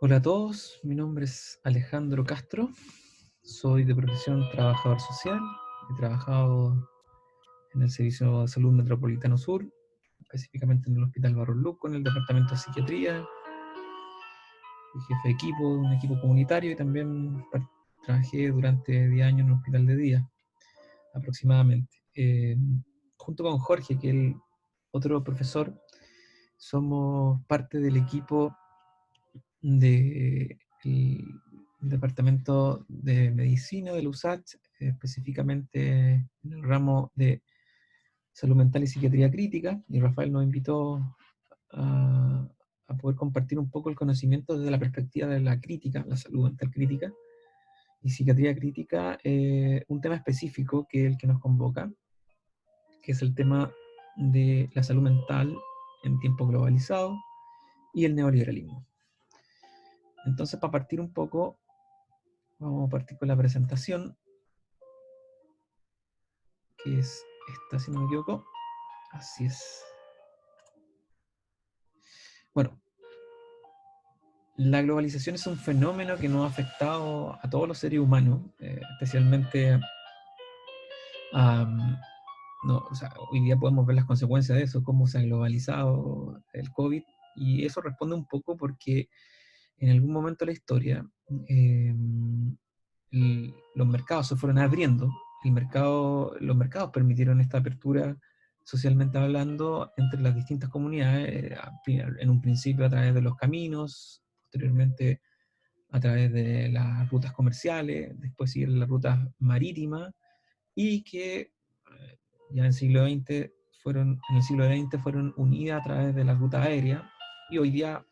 Hola a todos, mi nombre es Alejandro Castro, soy de profesión trabajador social, he trabajado en el Servicio de Salud Metropolitano Sur, específicamente en el Hospital Barros Luco, en el Departamento de Psiquiatría, fui jefe de equipo, de un equipo comunitario y también trabajé durante 10 años en un hospital de día, aproximadamente. Junto con Jorge, que es el otro profesor, somos parte del equipo del Departamento de Medicina del USACH, específicamente en el ramo de Salud Mental y Psiquiatría Crítica, y Rafael nos invitó a, a poder compartir un poco el conocimiento desde la perspectiva de la crítica, la salud mental crítica y psiquiatría crítica, un tema específico que es el que nos convoca, que es el tema de la salud mental en tiempo globalizado y el neoliberalismo. Entonces, para partir un poco, vamos a partir con la presentación, que es esta, si no me equivoco. Así es. Bueno, la globalización es un fenómeno que nos ha afectado a todos los seres humanos, especialmente a... no, o sea, hoy día podemos ver las consecuencias de eso, cómo se ha globalizado el COVID, y eso responde un poco porque en algún momento de la historia eh, los mercados se fueron abriendo, los mercados permitieron esta apertura socialmente hablando entre las distintas comunidades, en un principio a través de los caminos, posteriormente a través de las rutas comerciales, después siguen las rutas marítimas, y que ya en el siglo XX fueron unidas a través de la ruta aérea, y hoy día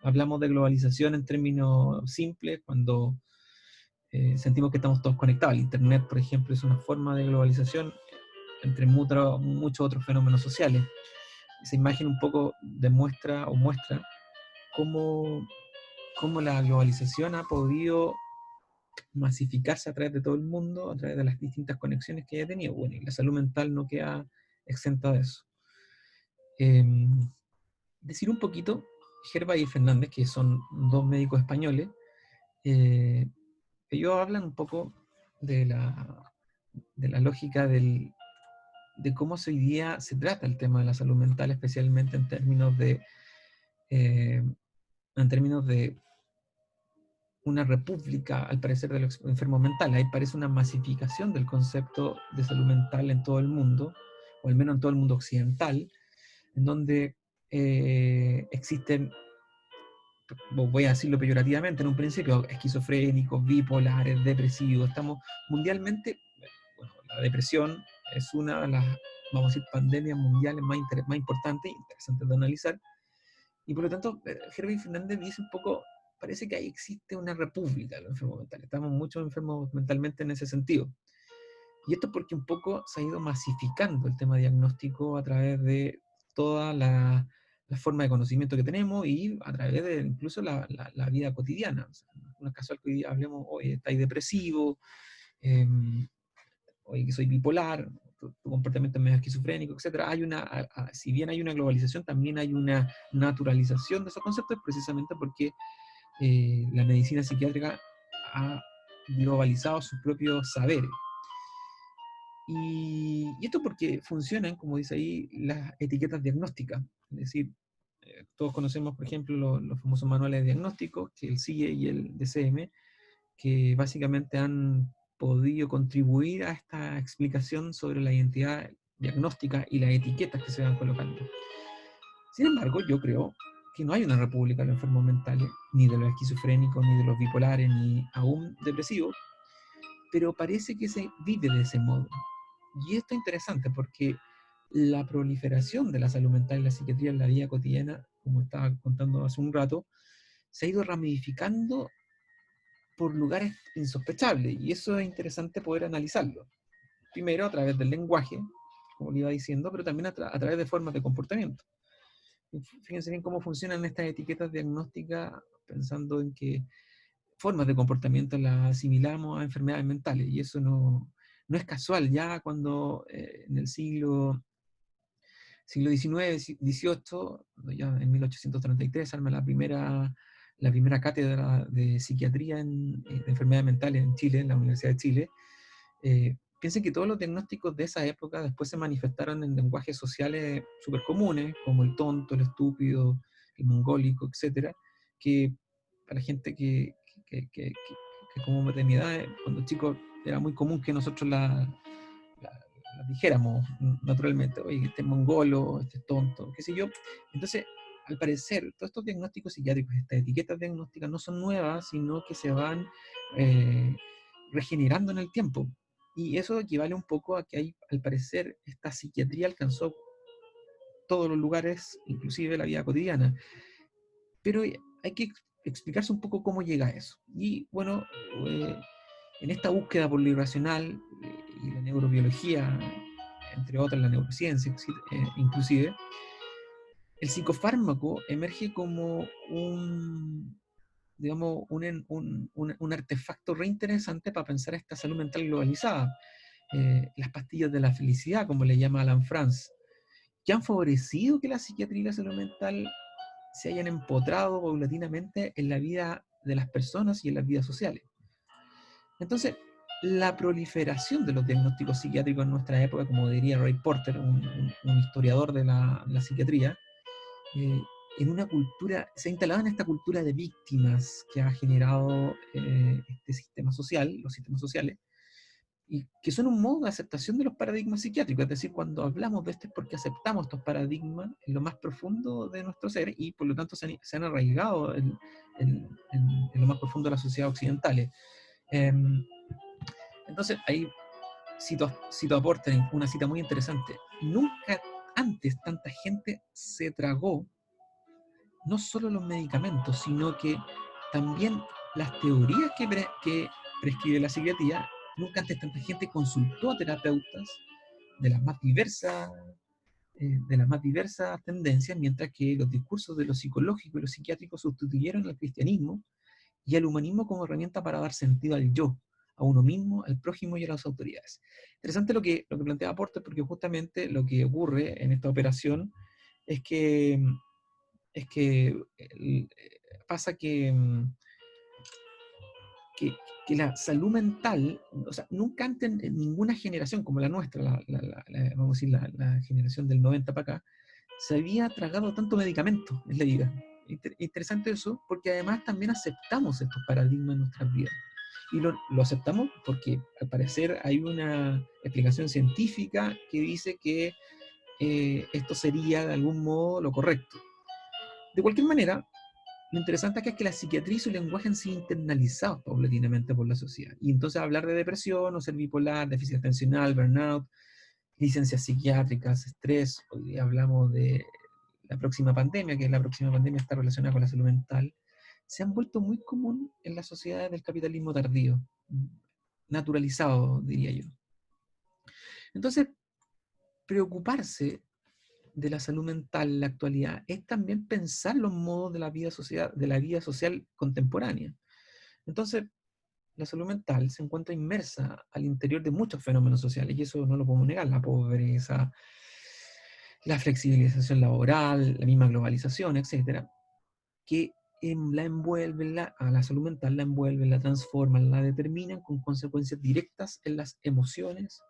hablamos de globalización en términos simples cuando sentimos que estamos todos conectados. El Internet, por ejemplo, es una forma de globalización entre muchos otros fenómenos sociales. Esa imagen un poco demuestra o muestra cómo, cómo la globalización ha podido masificarse a través de todo el mundo, a través de las distintas conexiones que haya tenido. Bueno, y la salud mental no queda exenta de eso. Eh, Decir un poquito, Gerba y Fernández, que son dos médicos españoles, eh, ellos hablan un poco de la lógica de cómo hoy día se trata el tema de la salud mental, especialmente eh, en términos de una república, al parecer, de los enfermos mentales. Ahí parece una masificación del concepto de salud mental en todo el mundo, o al menos en todo el mundo occidental, en donde existen, voy a decirlo peyorativamente en un principio, esquizofrénicos, bipolares, depresivos. Estamos mundialmente, bueno, la depresión es una de las, vamos a decir, pandemias mundiales más importantes e interesantes de analizar. Y por lo tanto, Herbie Fernández dice un poco, parece que ahí existe una república de los enfermos mentales. Estamos muchos enfermos mentalmente en ese sentido. Y esto porque un poco se ha ido masificando el tema diagnóstico a través de toda la forma de conocimiento que tenemos y a través de incluso la vida cotidiana. O sea, no es casual que hoy día hablemos, oye, estáis depresivo, eh, oye, que soy bipolar, tu comportamiento es medio esquizofrénico, etcétera. Si bien hay una globalización, también hay una naturalización de esos conceptos, precisamente porque la medicina psiquiátrica ha globalizado sus propios saberes. Y esto porque funcionan, como dice ahí, las etiquetas diagnósticas. Es decir, todos conocemos, por ejemplo, los famosos manuales de diagnóstico, que el CIE y el DCM, que básicamente han podido contribuir a esta explicación sobre la identidad diagnóstica y las etiquetas que se van colocando. Sin embargo, yo creo que no hay una república de los enfermos mentales, ni de los esquizofrénicos, ni de los bipolares, ni aún depresivos, pero parece que se vive de ese modo. Y esto es interesante porque la proliferación de la salud mental y la psiquiatría en la vida cotidiana, como estaba contando hace un rato, se ha ido ramificando por lugares insospechables, y eso es interesante poder analizarlo. Primero a través del lenguaje, como le iba diciendo, pero también a través de formas de comportamiento. Fíjense bien cómo funcionan estas etiquetas diagnósticas, pensando en que formas de comportamiento las asimilamos a enfermedades mentales, y eso no es casual. Ya cuando en el siglo XIX, XVIII, ya en 1833 arma la primera la primera cátedra de psiquiatría de enfermedades mentales en Chile, en la Universidad de Chile. Piensen que todos los diagnósticos de esa época después se manifestaron en lenguajes sociales súper comunes, como el tonto, el estúpido, el mongólico, etcétera, que para gente que como de mi edad, cuando chicos, era muy común que nosotros la dijéramos naturalmente, oye, este es mongolo, este es tonto, qué sé yo. Entonces, al parecer, todos estos diagnósticos psiquiátricos, estas etiquetas diagnósticas no son nuevas, sino que se van eh, regenerando en el tiempo. Y eso equivale un poco a que hay, al parecer, esta psiquiatría alcanzó todos los lugares, inclusive la vida cotidiana. Pero hay que explicarse un poco cómo llega a eso. Y bueno, eh, en esta búsqueda por lo irracional y la neurobiología, entre otras la neurociencia inclusive, el psicofármaco emerge como digamos, un artefacto re interesante para pensar esta salud mental globalizada. Las pastillas de la felicidad, como le llama Alan Franz, que han favorecido que la psiquiatría y la salud mental se hayan empotrado paulatinamente en la vida de las personas y en las vidas sociales. Entonces, la proliferación de los diagnósticos psiquiátricos en nuestra época, como diría Ray Porter, un historiador de la psiquiatría, eh, en una cultura, se ha instalado en esta cultura de víctimas que ha generado este sistema social, los sistemas sociales, y que son un modo de aceptación de los paradigmas psiquiátricos. Es decir, cuando hablamos de esto es porque aceptamos estos paradigmas en lo más profundo de nuestro ser y por lo tanto se han arraigado en lo más profundo de las sociedades occidentales. Entonces, ahí cito a Porter, una cita muy interesante. Nunca antes tanta gente se tragó no solo los medicamentos, sino que también las teorías que prescribe la psiquiatría. Nunca antes tanta gente consultó a terapeutas de las más diversas, tendencias, mientras que los discursos de lo psicológico y lo psiquiátrico sustituyeron al cristianismo y al humanismo como herramienta para dar sentido al yo, a uno mismo, al prójimo y a las autoridades. Interesante lo que plantea Porter, porque justamente lo que ocurre en esta operación es que, es que pasa que, que la salud mental, o sea, nunca antes en ninguna generación como la nuestra, vamos a decir, la generación del 90 para acá, se había tragado tanto medicamento en la vida. Interesante eso, porque además también aceptamos estos paradigmas en nuestras vidas. Y lo aceptamos porque al parecer hay una explicación científica que dice que esto sería de algún modo lo correcto. De cualquier manera, lo interesante acá es que la psiquiatría y su lenguaje han sido internalizados paulatinamente por la sociedad. Y entonces hablar de depresión o ser bipolar, déficit atencional, burnout, licencias psiquiátricas, estrés, hoy día hablamos de la próxima pandemia, que la próxima pandemia está relacionada con la salud mental, se han vuelto muy común en las sociedades del capitalismo tardío, naturalizado, diría yo. Entonces, preocuparse de la salud mental en la actualidad es también pensar los modos de la vida social contemporánea. Entonces, la salud mental se encuentra inmersa al interior de muchos fenómenos sociales, y eso no lo podemos negar, la pobreza, la flexibilización laboral, la misma globalización, etcétera, que la envuelven, a la salud mental la envuelven, la transforman, la determinan con consecuencias directas en las emociones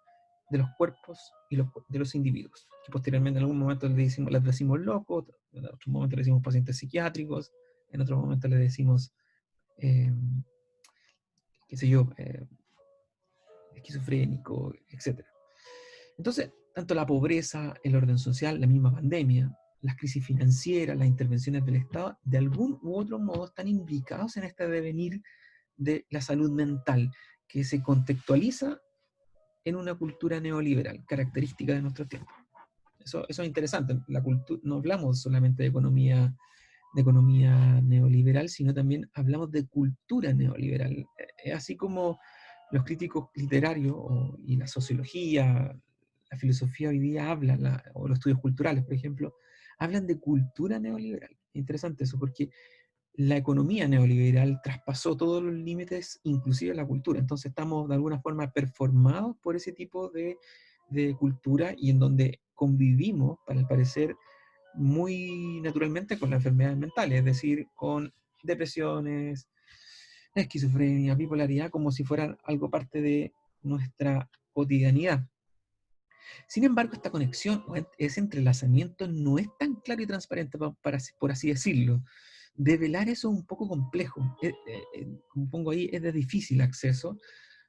de los cuerpos y de los individuos, que posteriormente en algún momento les decimos locos, en otros momentos les decimos pacientes psiquiátricos, en otros momentos les decimos, eh, qué sé yo, esquizofrénico, etcétera. Entonces, tanto la pobreza, el orden social, la misma pandemia, las crisis financieras, las intervenciones del Estado, de algún u otro modo están implicados en este devenir de la salud mental, que se contextualiza en una cultura neoliberal, característica de nuestro tiempo. Eso es interesante. No hablamos solamente de economía neoliberal, sino también hablamos de cultura neoliberal. Así como los críticos literarios y la sociología, la filosofía hoy día hablan, o los estudios culturales, por ejemplo, hablan de cultura neoliberal. Interesante eso, porque la economía neoliberal traspasó todos los límites, inclusive la cultura. Entonces estamos de alguna forma performados por ese tipo de cultura y en donde convivimos, para el parecer, muy naturalmente con las enfermedades mentales, es decir, con depresiones, esquizofrenia, bipolaridad, como si fueran algo parte de nuestra cotidianidad. Sin embargo, esta conexión o ese entrelazamiento no es tan claro y transparente, por así decirlo. Develar eso es un poco complejo. Como pongo ahí, es de difícil acceso,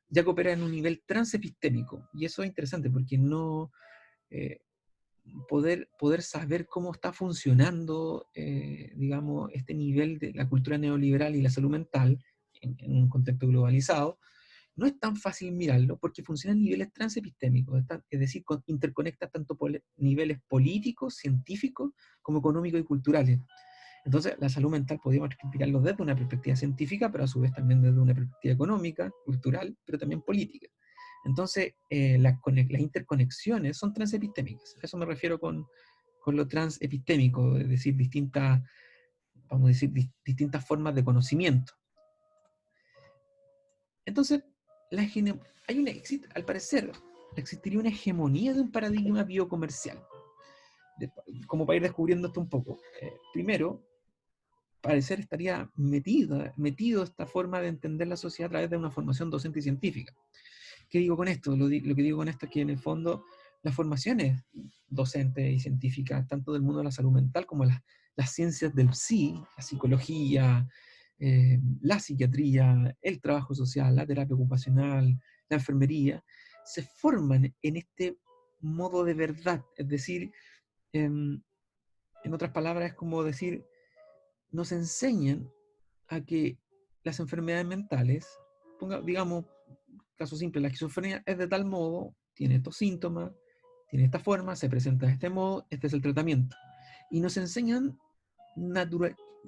ya que opera en un nivel transepistémico. Y eso es interesante porque no eh, poder saber cómo está funcionando, digamos, este nivel de la cultura neoliberal y la salud mental en un contexto globalizado, no es tan fácil mirarlo porque funciona en niveles transepistémicos, es decir, interconecta tanto niveles políticos, científicos, como económicos y culturales. Entonces, la salud mental podríamos mirarlo desde una perspectiva científica, pero a su vez también desde una perspectiva económica, cultural, pero también política. Entonces, las interconexiones son transepistémicas. A eso me refiero con lo transepistémico, es decir, vamos a decir, distintas formas de conocimiento. Entonces, al parecer, existiría una hegemonía de un paradigma biocomercial. Como para ir descubriendo esto un poco. Primero, parecer estaría metido esta forma de entender la sociedad a través de una formación docente y científica. ¿Qué digo con esto? Lo que digo con esto es que en el fondo las formaciones docentes y científicas, tanto del mundo de la salud mental como las ciencias del psi, la psicología, la psiquiatría, el trabajo social, la terapia ocupacional, la enfermería, se forman en este modo de verdad. Es decir, en otras palabras, es como decir, nos enseñan a que las enfermedades mentales, digamos, caso simple, la esquizofrenia es de tal modo, tiene estos síntomas, tiene esta forma, se presenta de este modo, este es el tratamiento. Y nos enseñan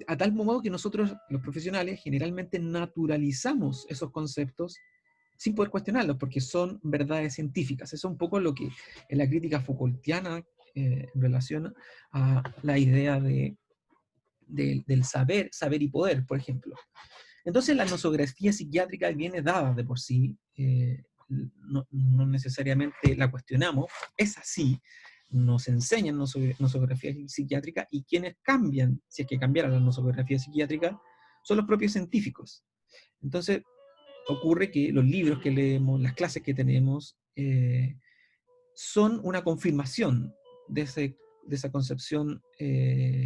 a tal modo que nosotros, los profesionales, generalmente naturalizamos esos conceptos sin poder cuestionarlos, porque son verdades científicas. Eso es un poco lo que en la crítica Foucaultiana en relación a la idea del saber y poder, por ejemplo. Entonces la nosografía psiquiátrica viene dada de por sí, no necesariamente la cuestionamos, es así, nos enseñan nosografía psiquiátrica y quienes cambian, si es que cambiara la nosografía psiquiátrica, son los propios científicos. Entonces ocurre que los libros que leemos, las clases que tenemos, son una confirmación de esa concepción de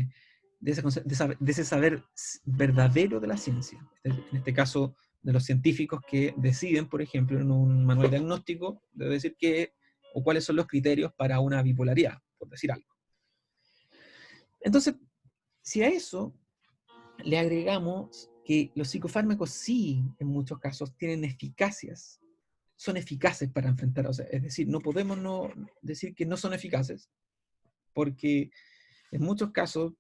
ese saber verdadero de la ciencia. En este caso, de los científicos que deciden, por ejemplo, en un manual diagnóstico, de decir qué o cuáles son los criterios para una bipolaridad, por decir algo. Entonces, si a eso le agregamos que los psicofármacos sí, en muchos casos, tienen eficacias, son eficaces para enfrentar, o sea, es decir, no podemos no decir que no son eficaces, porque en muchos casos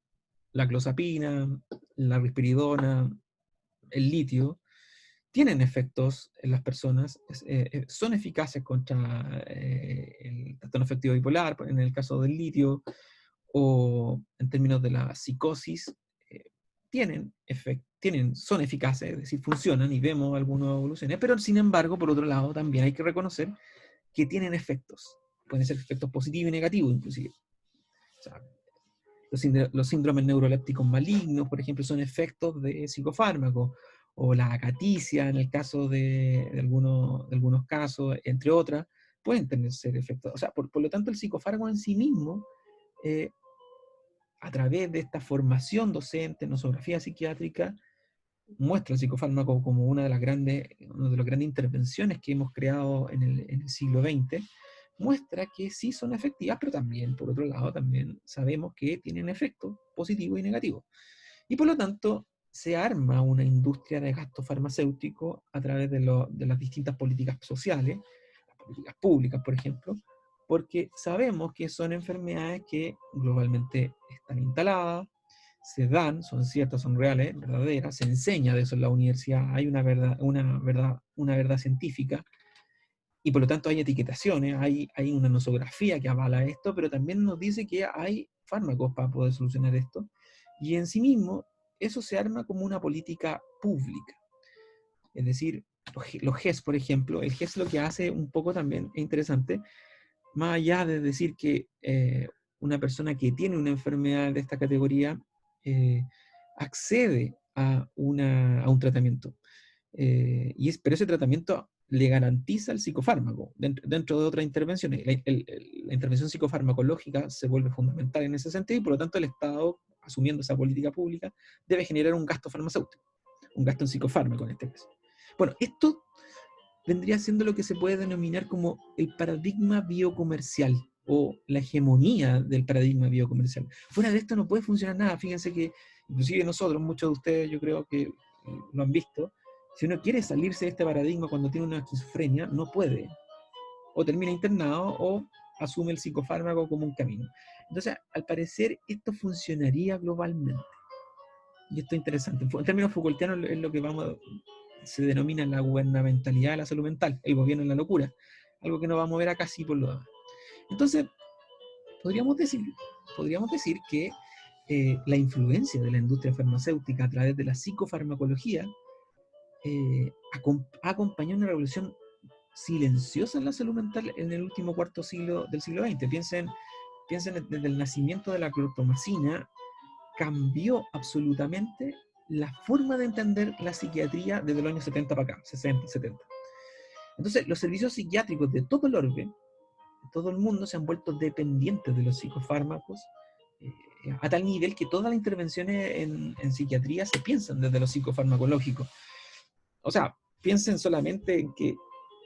la clozapina, la risperidona, el litio, tienen efectos en las personas, son eficaces contra el trastorno afectivo bipolar, en el caso del litio, o en términos de la psicosis, son eficaces, es decir, funcionan y vemos algunas evoluciones, pero sin embargo, por otro lado, también hay que reconocer que tienen efectos, pueden ser efectos positivos y negativos inclusive. O sea, los síndromes neurolépticos malignos, por ejemplo, son efectos de psicofármacos, o la acaticia en el caso de algunos casos, entre otras, pueden tener ser efectos. O sea, por lo tanto, el psicofármaco en sí mismo, eh, a través de esta formación docente en nosografía psiquiátrica, muestra el psicofármaco como una de las grandes intervenciones que hemos creado en el siglo XX, muestra que sí son efectivas, pero también, por otro lado, también sabemos que tienen efectos positivos y negativos. Y por lo tanto, se arma una industria de gasto farmacéutico a través de las distintas políticas sociales, las políticas públicas, por ejemplo, porque sabemos que son enfermedades que globalmente están instaladas, se dan, son ciertas, son reales, verdaderas, se enseña de eso en la universidad, hay una verdad científica, y por lo tanto hay etiquetaciones, hay una nosografía que avala esto, pero también nos dice que hay fármacos para poder solucionar esto, y en sí mismo eso se arma como una política pública. Es decir, los GES, por ejemplo, el GES lo que hace un poco también es interesante, más allá de decir que una persona que tiene una enfermedad de esta categoría accede a un tratamiento. Pero ese tratamiento le garantiza el psicofármaco dentro de otras intervenciones. La intervención psicofarmacológica se vuelve fundamental en ese sentido y por lo tanto el Estado, asumiendo esa política pública, debe generar un gasto farmacéutico, un gasto en psicofármaco en este caso. Bueno, esto vendría siendo lo que se puede denominar como el paradigma biocomercial o la hegemonía del paradigma biocomercial. Fuera de esto no puede funcionar nada. Fíjense que inclusive nosotros, muchos de ustedes yo creo que lo han visto, si uno quiere salirse de este paradigma cuando tiene una esquizofrenia, no puede. O termina internado o asume el psicofármaco como un camino. Entonces, al parecer, esto funcionaría globalmente. Y esto es interesante. En términos Foucaultianos es lo que se denomina la gubernamentalidad de la salud mental, el gobierno en la locura, algo que no vamos a ver acá sí por lo demás. Entonces, podríamos decir que la influencia de la industria farmacéutica a través de la psicofarmacología ha acompañado una revolución silenciosa en la salud mental en el último cuarto siglo del siglo XX. Piensen desde el nacimiento de la clorpromacina, cambió absolutamente la forma de entender la psiquiatría desde los años 70 para acá, 60, 70. Entonces, los servicios psiquiátricos de todo el orbe, de todo el mundo, se han vuelto dependientes de los psicofármacos, a tal nivel que todas las intervenciones en psiquiatría se piensan desde lo psicofarmacológico. O sea, piensen solamente en que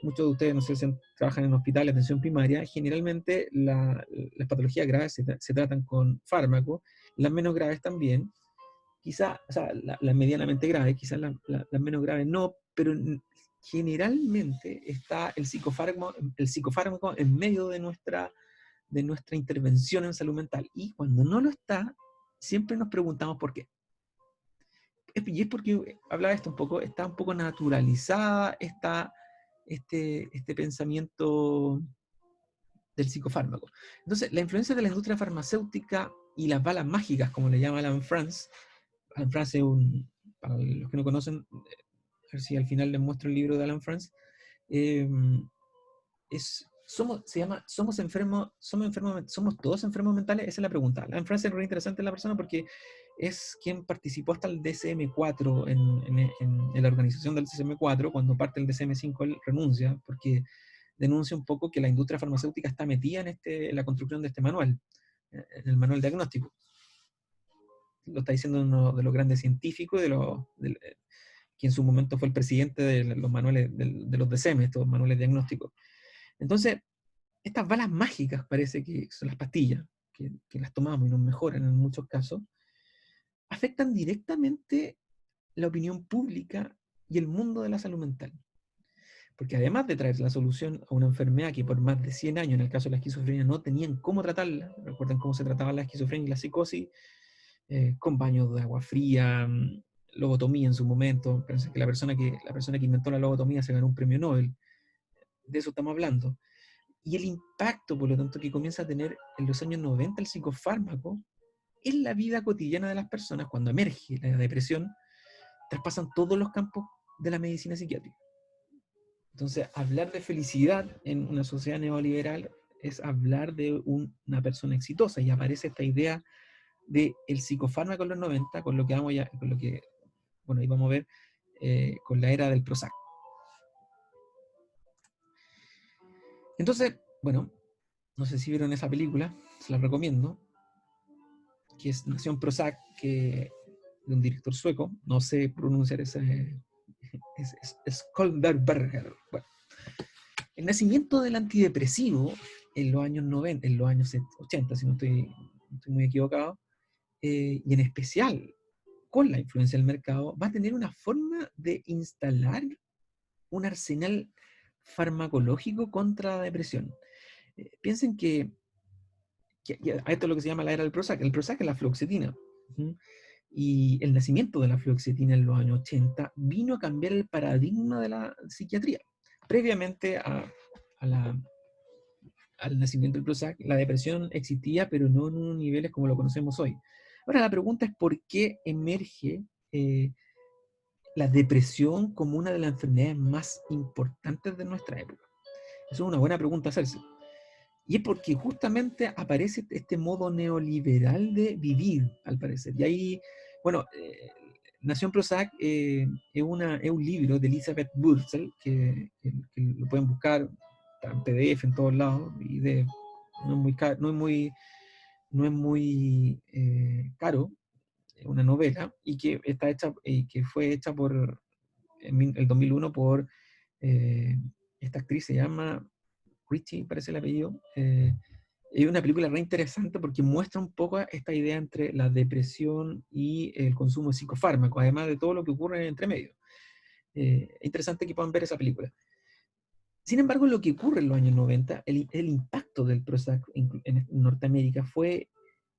muchos de ustedes, no sé si trabajan en hospitales de atención primaria, generalmente las patologías graves se tratan con fármacos, las menos graves también, quizás, o sea, las medianamente graves, quizás las menos graves no, pero generalmente está el psicofármaco en medio de nuestra intervención en salud mental. Y cuando no lo está, siempre nos preguntamos por qué. Y es porque, hablaba esto un poco, está un poco naturalizada este pensamiento del psicofármaco. Entonces, la influencia de la industria farmacéutica y las balas mágicas, como le llama Alan Franz es para los que no conocen, a ver si al final les muestro el libro de Alan Franz, eh, ¿somos todos enfermos mentales? Esa es la pregunta. Alan Franz es muy interesante la persona porque es quien participó hasta el DSM-4 en la organización del DSM-4. Cuando parte el DSM-5 él renuncia porque denuncia un poco que la industria farmacéutica está metida en la construcción de este manual, en el manual diagnóstico. Lo está diciendo uno de los grandes científicos, que en su momento fue el presidente de los manuales, de los DSM, estos manuales diagnósticos. Entonces, estas balas mágicas parece que son las pastillas, que las tomamos y nos mejoran en muchos casos, afectan directamente la opinión pública y el mundo de la salud mental. Porque además de traer la solución a una enfermedad que por más de 100 años, en el caso de la esquizofrenia, no tenían cómo tratarla, recuerden cómo se trataba la esquizofrenia y la psicosis, con baños de agua fría, lobotomía en su momento. Pensé que la persona que inventó la lobotomía se ganó un premio Nobel. De eso estamos hablando. Y el impacto, por lo tanto, que comienza a tener en los años 90 el psicofármaco en la vida cotidiana de las personas, cuando emerge la depresión, traspasan todos los campos de la medicina psiquiátrica. Entonces, hablar de felicidad en una sociedad neoliberal es hablar de una persona exitosa, y aparece esta idea del psicofármaco en los 90, con lo que bueno, ahí vamos a ver, con la era del Prozac. Entonces, bueno, no sé si vieron esa película, se la recomiendo, que es Nación Prozac, de un director sueco, no sé pronunciar ese, es Skolberger. Bueno, el nacimiento del antidepresivo en los años 90, en los años 80, si no estoy muy equivocado, y en especial con la influencia del mercado, va a tener una forma de instalar un arsenal farmacológico contra la depresión. Piensen que esto es lo que se llama la era del Prozac. El Prozac es la fluoxetina. ¿Sí? Y el nacimiento de la fluoxetina en los años 80 vino a cambiar el paradigma de la psiquiatría. Previamente al nacimiento del Prozac, la depresión existía, pero no en unos niveles como lo conocemos hoy. Ahora la pregunta es por qué emerge la depresión como una de las enfermedades más importantes de nuestra época. Eso es una buena pregunta a hacerse. Y es porque justamente aparece este modo neoliberal de vivir, al parecer. Y ahí, bueno, Nación Prozac es un libro de Elizabeth Wurzel, que lo pueden buscar en PDF en todos lados, y no es muy caro, no es muy caro, es una novela, y que está hecha, que fue hecha en el 2001 por esta actriz, se llama Richie, parece el apellido. Es una película re interesante porque muestra un poco esta idea entre la depresión y el consumo de psicofármacos, además de todo lo que ocurre entre medio. Es interesante que puedan ver esa película. Sin embargo, lo que ocurre en los años 90, el impacto del Prozac en Norteamérica fue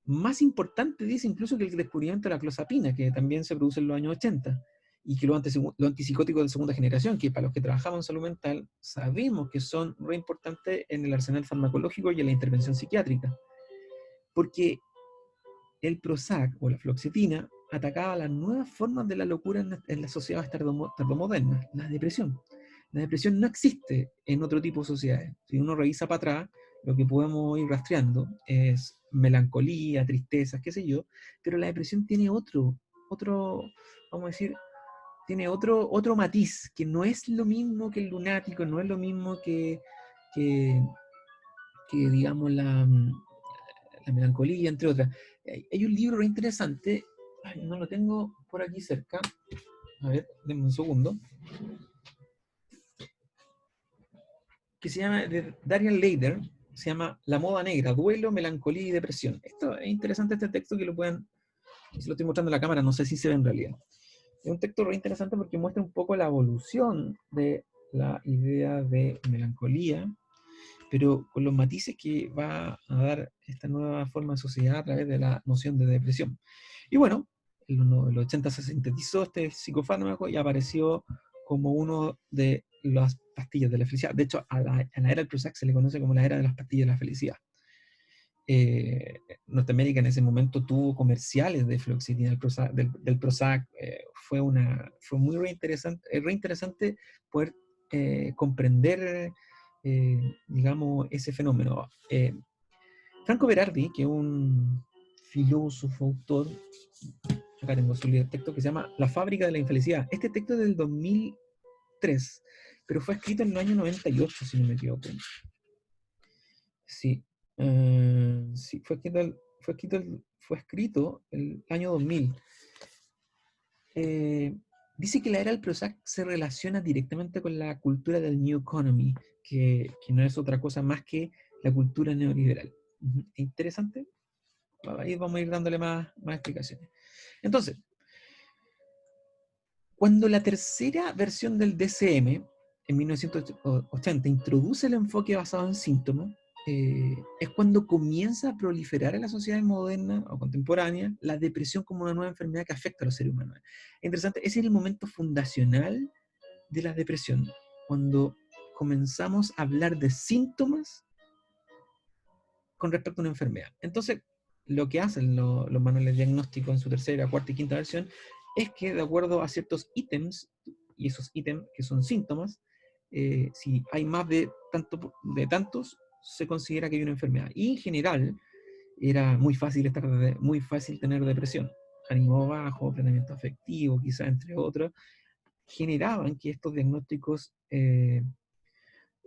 más importante, dice, incluso que el descubrimiento de la clozapina, que también se produce en los años 80, y que los antipsicóticos de segunda generación, que para los que trabajamos en salud mental, sabemos que son re importantes en el arsenal farmacológico y en la intervención psiquiátrica. Porque el Prozac o la fluoxetina atacaba las nuevas formas de la locura en las sociedades tardomodernas, la depresión. La depresión no existe en otro tipo de sociedades. Si uno revisa para atrás, lo que podemos ir rastreando es melancolía, tristezas, qué sé yo, pero la depresión tiene vamos a decir, tiene otro matiz, que no es lo mismo que el lunático, no es lo mismo que, que digamos, la melancolía, entre otras. Hay un libro re interesante, no lo tengo por aquí cerca, a ver, denme un segundo, que se llama, de Darian Leider, se llama La moda negra, duelo, melancolía y depresión. Esto es interesante, este texto, que lo puedan, se lo estoy mostrando en la cámara, no sé si se ve en realidad. Es un texto re interesante porque muestra un poco la evolución de la idea de melancolía, pero con los matices que va a dar esta nueva forma de sociedad a través de la noción de depresión. Y bueno, en los 80 se sintetizó este psicofármaco y apareció como uno de las pastillas de la felicidad. De hecho, a la era del Prozac se le conoce como la era de las pastillas de la felicidad. Norteamérica en ese momento tuvo comerciales de fluoxetina del Prozac. Fue muy re interesante poder comprender, digamos, ese fenómeno. Franco Berardi, que es un filósofo, autor, acá tengo su libro de texto, que se llama La fábrica de la infelicidad. Este texto es del 2003, pero fue escrito en el año 98, si no me equivoco. Sí, sí, fue escrito el año 2000. Dice que la era del Prozac se relaciona directamente con la cultura del New Economy, que no es otra cosa más que la cultura neoliberal. Interesante. Ahí vamos a ir dándole más explicaciones. Entonces, cuando la tercera versión del DCM, en 1980, introduce el enfoque basado en síntomas, es cuando comienza a proliferar en la sociedad moderna o contemporánea la depresión como una nueva enfermedad que afecta a los seres humanos. Es interesante, ese es el momento fundacional de la depresión, cuando comenzamos a hablar de síntomas con respecto a una enfermedad. Entonces, lo que hacen los manuales diagnósticos en su tercera, cuarta y quinta versión es que, de acuerdo a ciertos ítems, y esos ítems que son síntomas, si hay más de tantos, se considera que hay una enfermedad. Y en general, era muy fácil tener depresión. Ánimo bajo, planeamiento afectivo, quizás entre otros, generaban que estos diagnósticos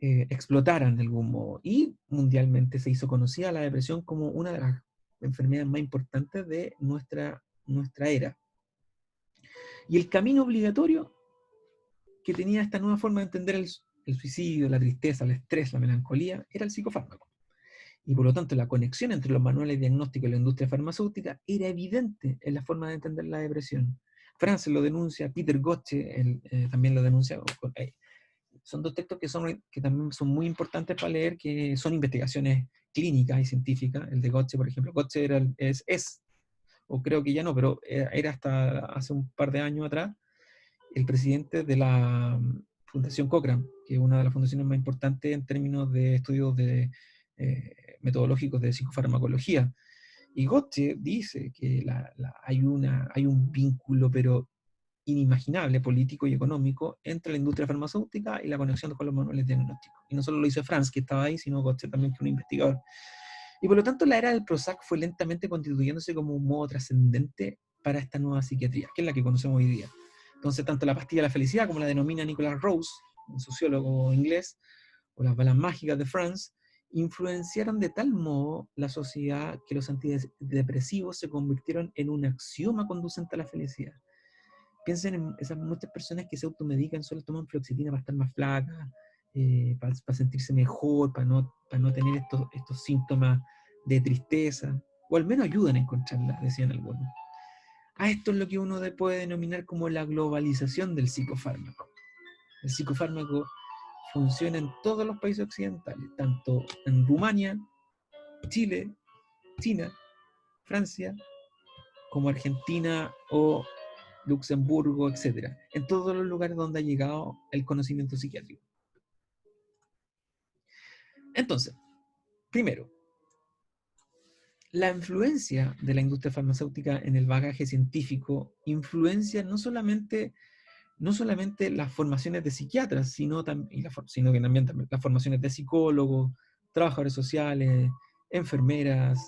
explotaran de algún modo. Y mundialmente se hizo conocida la depresión como una de las enfermedades más importantes de nuestra era. Y el camino obligatorio que tenía esta nueva forma de entender el suicidio, la tristeza, el estrés, la melancolía, era el psicofármaco. Y por lo tanto, la conexión entre los manuales diagnósticos y la industria farmacéutica era evidente en la forma de entender la depresión. Franz lo denuncia, Peter Gotche también lo denuncia. Son dos textos que también son muy importantes para leer, que son investigaciones clínicas y científicas. El de Gotche, por ejemplo. Gotche o creo que ya no, pero era hasta hace un par de años atrás, el presidente de la Fundación Cochrane, que es una de las fundaciones más importantes en términos de estudios metodológicos de psicofarmacología. Y Gotche dice que hay un vínculo, pero inimaginable, político y económico, entre la industria farmacéutica y la conexión con los manuales diagnósticos. Y no solo lo hizo Franz, que estaba ahí, sino Gotche también, que es un investigador. Y por lo tanto, la era del Prozac fue lentamente constituyéndose como un modo trascendente para esta nueva psiquiatría, que es la que conocemos hoy día. Entonces, tanto la pastilla de la felicidad, como la denomina Nicholas Rose, un sociólogo inglés, o las balas mágicas de France, influenciaron de tal modo la sociedad que los antidepresivos se convirtieron en un axioma conducente a la felicidad. Piensen en esas muchas personas que se automedican, solo toman fluoxetina para estar más flacas, para sentirse mejor, para no tener estos síntomas de tristeza, o al menos ayudan a encontrarla, decían algunos. A esto es lo que uno puede denominar como la globalización del psicofármaco. El psicofármaco funciona en todos los países occidentales, tanto en Rumania, Chile, China, Francia, como Argentina o Luxemburgo, etc. En todos los lugares donde ha llegado el conocimiento psiquiátrico. Entonces, primero, la influencia de la industria farmacéutica en el bagaje científico influencia no solamente las formaciones de psiquiatras, sino que también las formaciones de psicólogos, trabajadores sociales, enfermeras,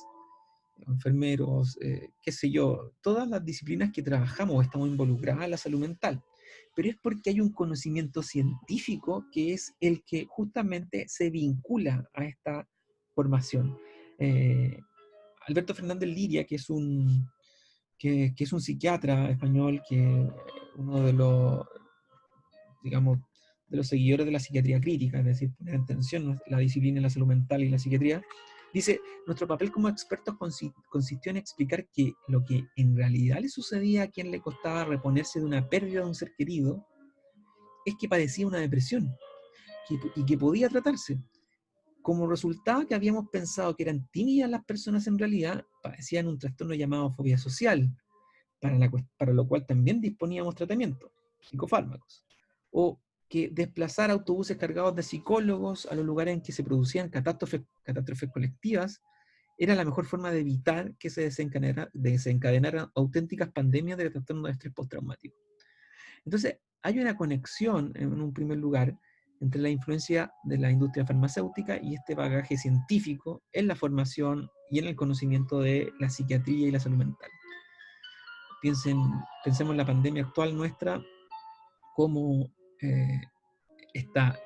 enfermeros, qué sé yo, todas las disciplinas que trabajamos o estamos involucradas en la salud mental. Pero es porque hay un conocimiento científico que es el que justamente se vincula a esta formación. Alberto Fernández Liria, que es un psiquiatra español, que uno de los, digamos, de los seguidores de la psiquiatría crítica, es decir, poner en tensión la disciplina de la salud mental y la psiquiatría, dice: nuestro papel como expertos consistió en explicar que lo que en realidad le sucedía a quien le costaba reponerse de una pérdida de un ser querido es que padecía una depresión y que podía tratarse. Como resultaba que habíamos pensado que eran tímidas las personas, en realidad padecían un trastorno llamado fobia social, para lo cual también disponíamos tratamiento, psicofármacos, o que desplazar autobuses cargados de psicólogos a los lugares en que se producían catástrofes colectivas era la mejor forma de evitar que se desencadenaran auténticas pandemias de trastorno de estrés postraumático. Entonces, hay una conexión, en un primer lugar, entre la influencia de la industria farmacéutica y este bagaje científico en la formación y en el conocimiento de la psiquiatría y la salud mental. Pensemos en la pandemia actual nuestra, cómo está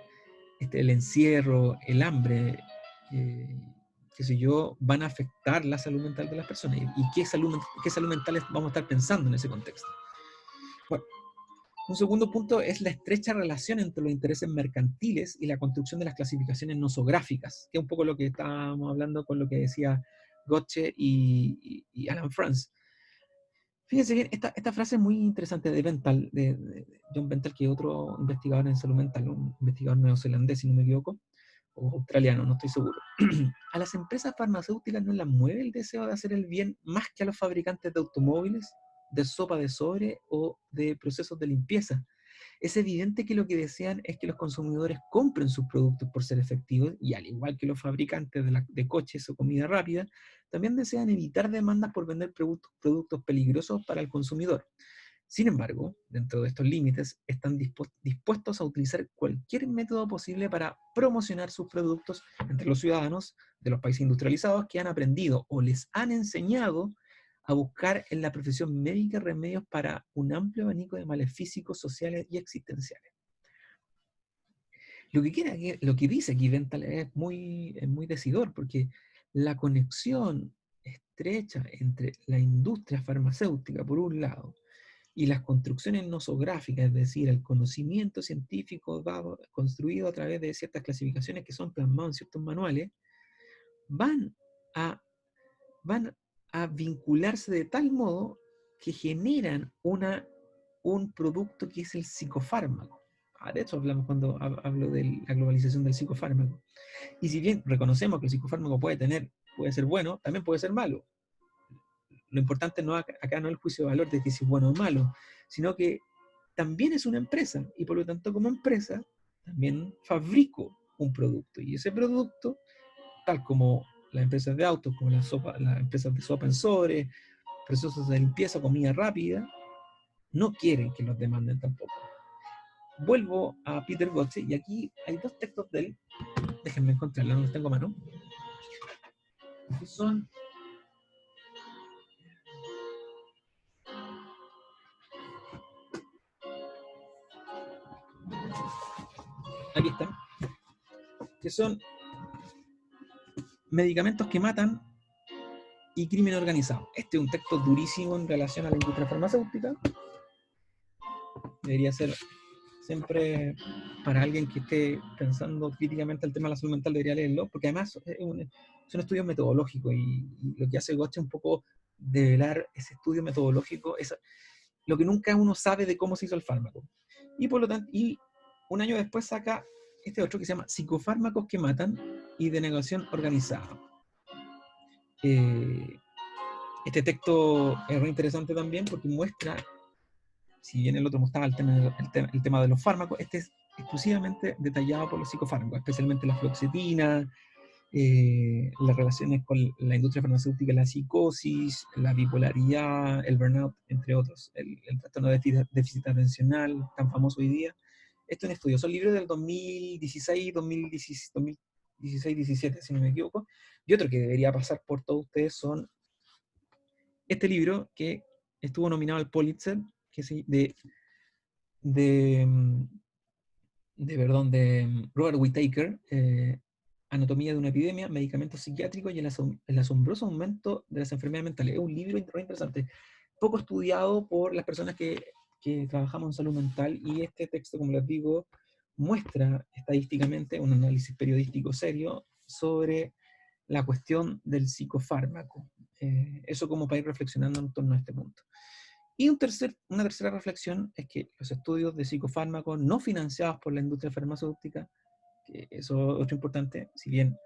el encierro, el hambre, qué sé yo, van a afectar la salud mental de las personas. ¿Y qué salud mental vamos a estar pensando en ese contexto? Bueno, un segundo punto es la estrecha relación entre los intereses mercantiles y la construcción de las clasificaciones nosográficas, que es un poco lo que estábamos hablando con lo que decía Gottche y Alan France. Fíjense bien, esta frase es muy interesante de Benthal, de John Benthal, que es otro investigador en salud mental, un investigador neozelandés, si no me equivoco, o australiano, no estoy seguro. A las empresas farmacéuticas no las mueve el deseo de hacer el bien más que a los fabricantes de automóviles, de sopa de sobre o de procesos de limpieza. Es evidente que lo que desean es que los consumidores compren sus productos por ser efectivos, y al igual que los fabricantes de coches o comida rápida, también desean evitar demandas por vender productos peligrosos para el consumidor. Sin embargo, dentro de estos límites, están dispuestos a utilizar cualquier método posible para promocionar sus productos entre los ciudadanos de los países industrializados, que han aprendido o les han enseñado a buscar en la profesión médica remedios para un amplio abanico de males físicos, sociales y existenciales. Lo que dice aquí Benthal es muy decidor, porque la conexión estrecha entre la industria farmacéutica, por un lado, y las construcciones nosográficas, es decir, el conocimiento científico construido a través de ciertas clasificaciones que son plasmadas en ciertos manuales, van a, van a vincularse de tal modo que generan un producto que es el psicofármaco. De hecho, hablamos cuando hablo de la globalización del psicofármaco. Y si bien reconocemos que el psicofármaco puede ser bueno, también puede ser malo. Lo importante acá no es el juicio de valor de que si es bueno o malo, sino que también es una empresa, y por lo tanto como empresa también fabrico un producto, y ese producto, tal como las empresas de autos, como las empresas de sopa en sobre, procesos de limpieza, comida rápida, no quieren que los demanden tampoco. Vuelvo a Peter Gotze, y aquí hay dos textos de él, déjenme encontrarlos, no los tengo a mano, que son aquí están, que son medicamentos que matan y crimen organizado. Este es un texto durísimo en relación a la industria farmacéutica. Debería ser siempre para alguien que esté pensando críticamente el tema de la salud mental, debería leerlo, porque además es un estudio metodológico y lo que hace Goche es un poco develar ese estudio metodológico, es lo que nunca uno sabe de cómo se hizo el fármaco. Y por lo tanto, y un año después saca este otro que se llama Psicofármacos que matan y denegación organizada. Este texto es muy interesante también porque muestra, si bien el otro mostraba el tema de los fármacos, este es exclusivamente detallado por los psicofármacos, especialmente la fluoxetina, las relaciones con la industria farmacéutica, la psicosis, la bipolaridad, el burnout, entre otros, el trastorno de déficit atencional, tan famoso hoy día. Esto es un estudio, son libros del 2016, 2016-17, si no me equivoco, y otro que debería pasar por todos ustedes son este libro que estuvo nominado al Pulitzer, que es de, de Robert Whittaker, Anatomía de una epidemia, medicamentos psiquiátricos y el asombroso aumento de las enfermedades mentales. Es un libro muy interesante, poco estudiado por las personas que trabajamos en salud mental, y este texto, como les digo, muestra estadísticamente un análisis periodístico serio sobre la cuestión del psicofármaco. Eso como para ir reflexionando en torno a este punto. Y una tercera reflexión es que los estudios de psicofármacos no financiados por la industria farmacéutica, que eso es otro importante, si bien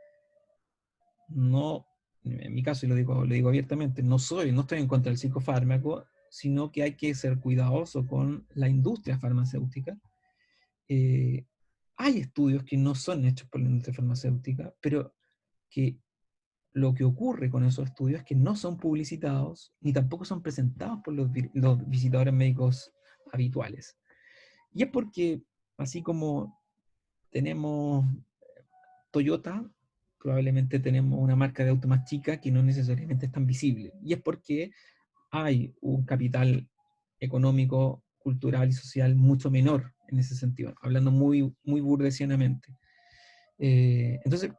no, en mi caso, y lo digo abiertamente, no estoy en contra del psicofármaco, sino que hay que ser cuidadoso con la industria farmacéutica. Eh, Hay estudios que no son hechos por la industria farmacéutica, pero que lo que ocurre con esos estudios es que no son publicitados ni tampoco son presentados por los visitadores médicos habituales. Y es porque, así como tenemos Toyota, probablemente tenemos una marca de auto más chica que no necesariamente es tan visible. Y es porque hay un capital económico, cultural y social mucho menor en ese sentido, hablando muy, muy burdesianamente. Entonces,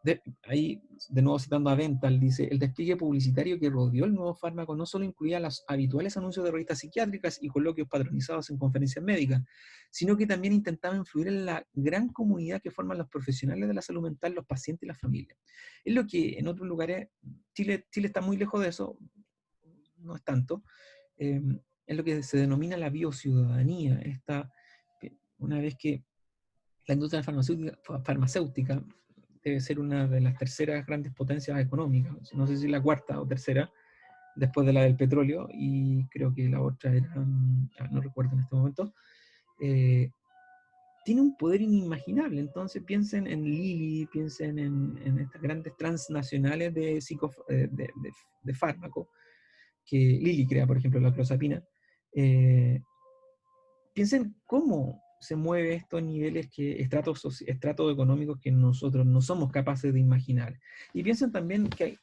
ahí, de nuevo citando a Dental, dice, el despliegue publicitario que rodeó el nuevo fármaco no solo incluía los habituales anuncios de revistas psiquiátricas y coloquios patronizados en conferencias médicas, sino que también intentaba influir en la gran comunidad que forman los profesionales de la salud mental, los pacientes y las familias. Es lo que en otros lugares, Chile está muy lejos de eso, no es tanto, es lo que se denomina la biociudadanía. Una vez que la industria farmacéutica debe ser una de las terceras grandes potencias económicas, no sé si la cuarta o tercera, después de la del petróleo, y creo que la otra era, no recuerdo en este momento, tiene un poder inimaginable. Entonces piensen en Lilly, piensen en estas grandes transnacionales de fármaco, que Lilly crea, por ejemplo, la clozapina. Piensen cómo se mueve esto a niveles estratos económicos que nosotros no somos capaces de imaginar. Y piensen también que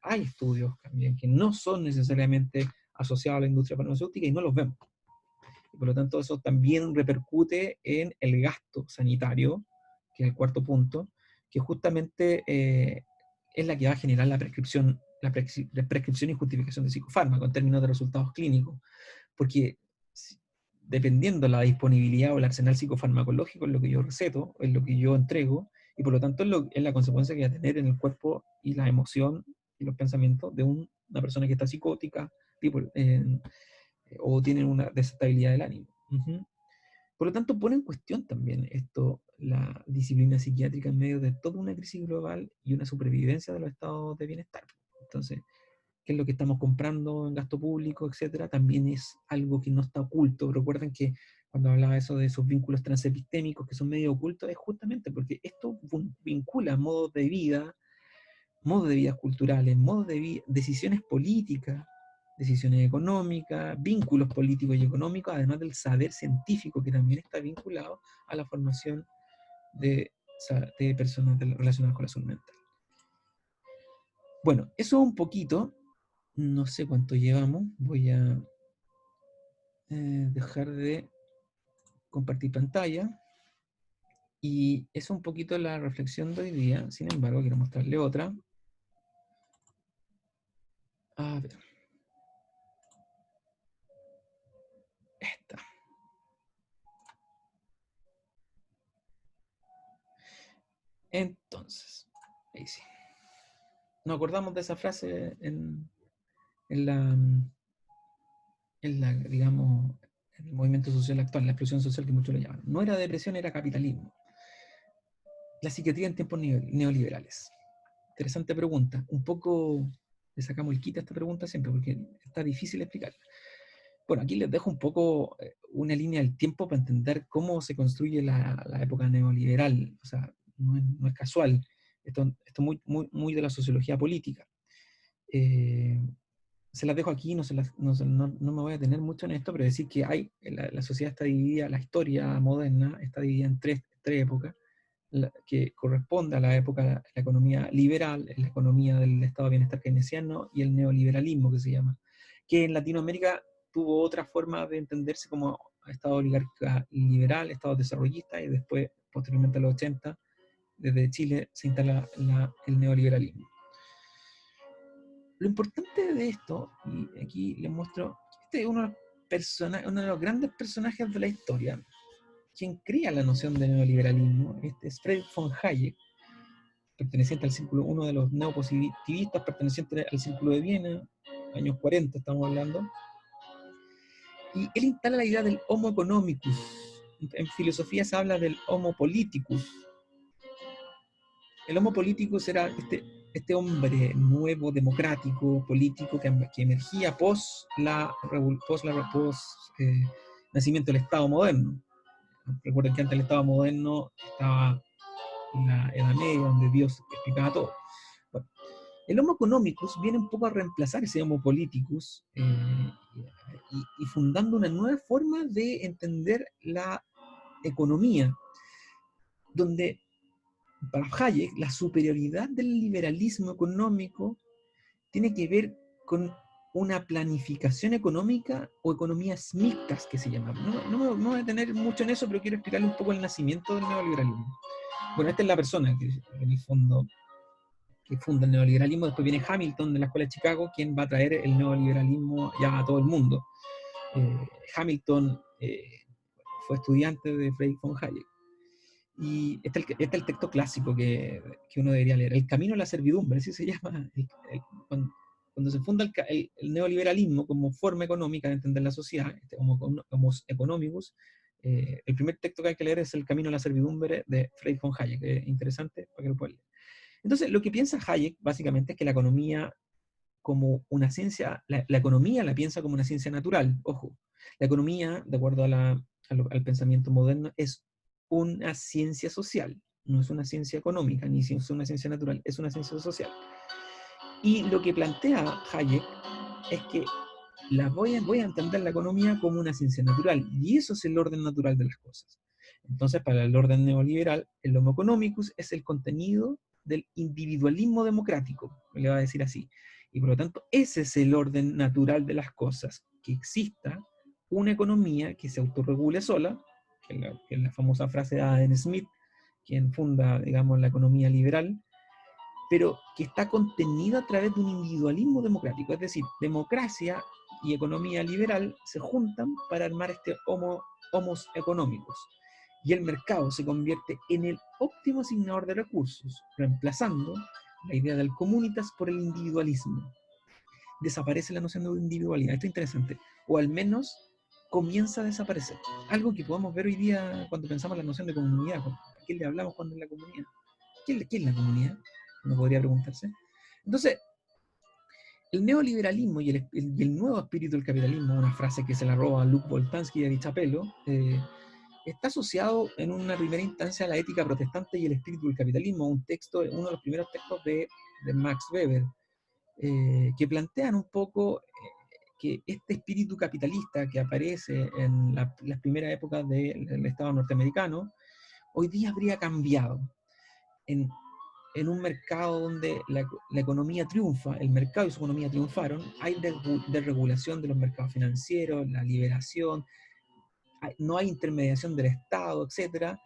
hay estudios también que no son necesariamente asociados a la industria farmacéutica y no los vemos. Y por lo tanto, eso también repercute en el gasto sanitario, que es el cuarto punto, que justamente es la que va a generar la prescripción y justificación de psicofármacos en términos de resultados clínicos. Porque dependiendo de la disponibilidad o el arsenal psicofarmacológico, es lo que yo receto, es lo que yo entrego, y por lo tanto es la consecuencia que va a tener en el cuerpo y la emoción y los pensamientos de una persona que está psicótica o tiene una desestabilidad del ánimo. Por lo tanto, pone en cuestión también esto, la disciplina psiquiátrica en medio de toda una crisis global y una supervivencia de los estados de bienestar. Entonces, qué es lo que estamos comprando en gasto público, etcétera, también es algo que no está oculto. Recuerden que cuando hablaba eso de esos vínculos transepistémicos que son medio ocultos, es justamente porque esto vincula modos de vida culturales, modos de vida, decisiones políticas, decisiones económicas, vínculos políticos y económicos, además del saber científico que también está vinculado a la formación de personas relacionadas con la salud mental. Bueno, eso un poquito. No sé cuánto llevamos. Voy a dejar de compartir pantalla. Y es un poquito la reflexión de hoy día. Sin embargo, quiero mostrarle otra. A ver. Esta. Entonces, ahí sí. Nos acordamos de esa frase en la, digamos, en el movimiento social actual, la explosión social que muchos lo llaman. No era depresión, era capitalismo. La psiquiatría en tiempos neoliberales. Interesante pregunta. Un poco le sacamos el quite a esta pregunta siempre porque está difícil explicarla. Bueno, aquí les dejo un poco una línea del tiempo para entender cómo se construye la época neoliberal. O sea, no es casual. Esto es muy de la sociología política. Eh, Se las dejo aquí, no me voy a detener mucho en esto, pero decir que la sociedad está dividida, la historia moderna está dividida en tres épocas, que corresponde a la época de la economía liberal, la economía del estado de bienestar keynesiano y el neoliberalismo que se llama, que en Latinoamérica tuvo otra forma de entenderse como estado oligarca liberal, estado desarrollista, y después, posteriormente a los 80, desde Chile se instala el neoliberalismo. Lo importante de esto, y aquí les muestro, este es uno de los grandes personajes de la historia, quien crea la noción de neoliberalismo. Este es Friedrich von Hayek, perteneciente al círculo, uno de los neopositivistas, perteneciente al círculo de Viena, años 40 estamos hablando, y él instala la idea del homo economicus. En filosofía se habla del homo politicus. El homo politicus era este hombre nuevo, democrático, político, que emergía post nacimiento del Estado moderno. Recuerden que antes del Estado moderno estaba la Edad Media, donde Dios explicaba todo. Bueno, el Homo economicus viene un poco a reemplazar ese Homo politicus y fundando una nueva forma de entender la economía, donde para Hayek la superioridad del liberalismo económico tiene que ver con una planificación económica o economías mixtas que se llaman. No me voy a detener mucho en eso, pero quiero explicarle un poco el nacimiento del neoliberalismo. Bueno, esta es la persona que en el fondo que funda el neoliberalismo. Después viene Hamilton de la Escuela de Chicago, quien va a traer el neoliberalismo ya a todo el mundo. Hamilton fue estudiante de Friedrich von Hayek. Y este es el texto clásico que uno debería leer. El camino a la servidumbre, así se llama. Cuando se funda el neoliberalismo como forma económica de entender la sociedad, como economicus, el primer texto que hay que leer es El camino a la servidumbre de Friedrich von Hayek. Es interesante para que lo puedan leer. Entonces, lo que piensa Hayek básicamente es que la economía como una ciencia, la economía la piensa como una ciencia natural, ojo. La economía, de acuerdo al pensamiento moderno, es una ciencia social, no es una ciencia económica, ni es una ciencia natural, es una ciencia social. Y lo que plantea Hayek es que voy a entender la economía como una ciencia natural, y eso es el orden natural de las cosas. Entonces, para el orden neoliberal, el Homo economicus es el contenido del individualismo democrático, le va a decir así. Y por lo tanto, ese es el orden natural de las cosas, que exista una economía que se autorregule sola, que es la famosa frase de Adam Smith, quien funda, digamos, la economía liberal, pero que está contenida a través de un individualismo democrático. Es decir, democracia y economía liberal se juntan para armar este homos económicos. Y el mercado se convierte en el óptimo asignador de recursos, reemplazando la idea del comunitas por el individualismo. Desaparece la noción de individualidad. Esto es interesante. O al menos comienza a desaparecer. Algo que podemos ver hoy día cuando pensamos en la noción de comunidad. ¿A quién le hablamos cuando es la comunidad? ¿Qué es la comunidad? Uno podría preguntarse. Entonces, el neoliberalismo y el nuevo espíritu del capitalismo, una frase que se la roba a Luc Boltanski y a Di Chapello, está asociado en una primera instancia a la ética protestante y el espíritu del capitalismo, uno de los primeros textos de Max Weber, que plantean un poco que este espíritu capitalista que aparece en las primeras épocas del Estado norteamericano, hoy día habría cambiado en un mercado donde la economía triunfa, el mercado y su economía triunfaron, hay desregulación de los mercados financieros, la liberación, no hay intermediación del Estado, etcétera,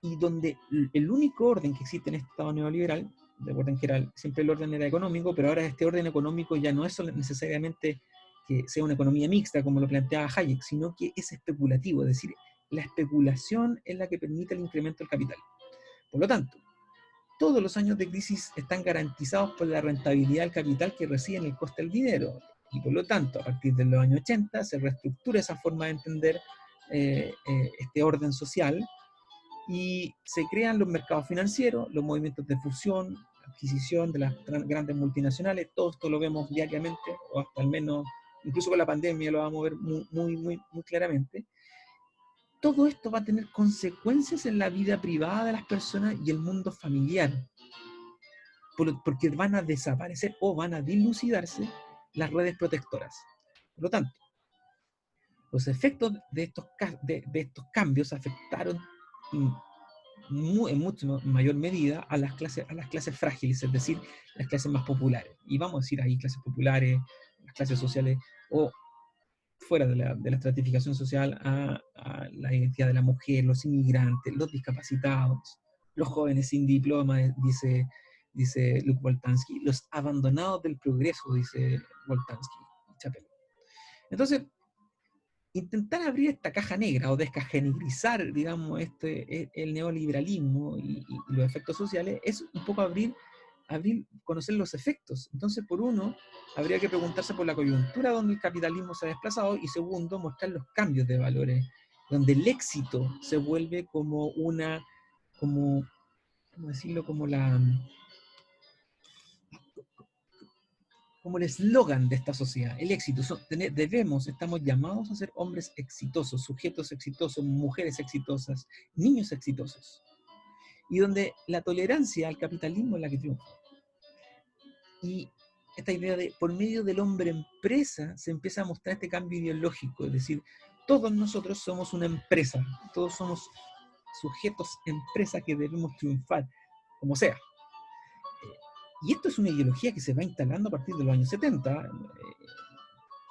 y donde el único orden que existe en este Estado neoliberal, recuerden que siempre el orden era económico, pero ahora este orden económico ya no es necesariamente que sea una economía mixta, como lo planteaba Hayek, sino que es especulativo, es decir, la especulación es la que permite el incremento del capital. Por lo tanto, todos los años de crisis están garantizados por la rentabilidad del capital que recibe en el coste del dinero. Y por lo tanto, a partir de los años 80 se reestructura esa forma de entender este orden social y se crean los mercados financieros, los movimientos de fusión, adquisición de las grandes multinacionales. Todo esto lo vemos diariamente, o hasta al menos, incluso con la pandemia lo vamos a ver muy claramente. Todo esto va a tener consecuencias en la vida privada de las personas y el mundo familiar, porque van a desaparecer o van a dilucidarse las redes protectoras. Por lo tanto, los efectos de estos cambios afectaron en mucho mayor medida a las clases frágiles, es decir, las clases más populares. Y vamos a decir ahí clases populares, las clases sociales, o fuera de la estratificación social, a la identidad de la mujer, los inmigrantes, los discapacitados, los jóvenes sin diploma, dice Luc Boltanski, los abandonados del progreso, dice Boltanski. Entonces, intentar abrir esta caja negra o descajenizar, digamos, el neoliberalismo y los efectos sociales es un poco conocer los efectos. Entonces, por uno, habría que preguntarse por la coyuntura donde el capitalismo se ha desplazado y segundo, mostrar los cambios de valores, donde el éxito se vuelve como ¿cómo decirlo? Como el eslogan de esta sociedad, el éxito. Estamos llamados a ser hombres exitosos, sujetos exitosos, mujeres exitosas, niños exitosos. Y donde la tolerancia al capitalismo es la que triunfa. Y esta idea de, por medio del hombre empresa, se empieza a mostrar este cambio ideológico, es decir, todos nosotros somos una empresa, todos somos sujetos empresa que debemos triunfar, como sea. Y esto es una ideología que se va instalando a partir de los años 70,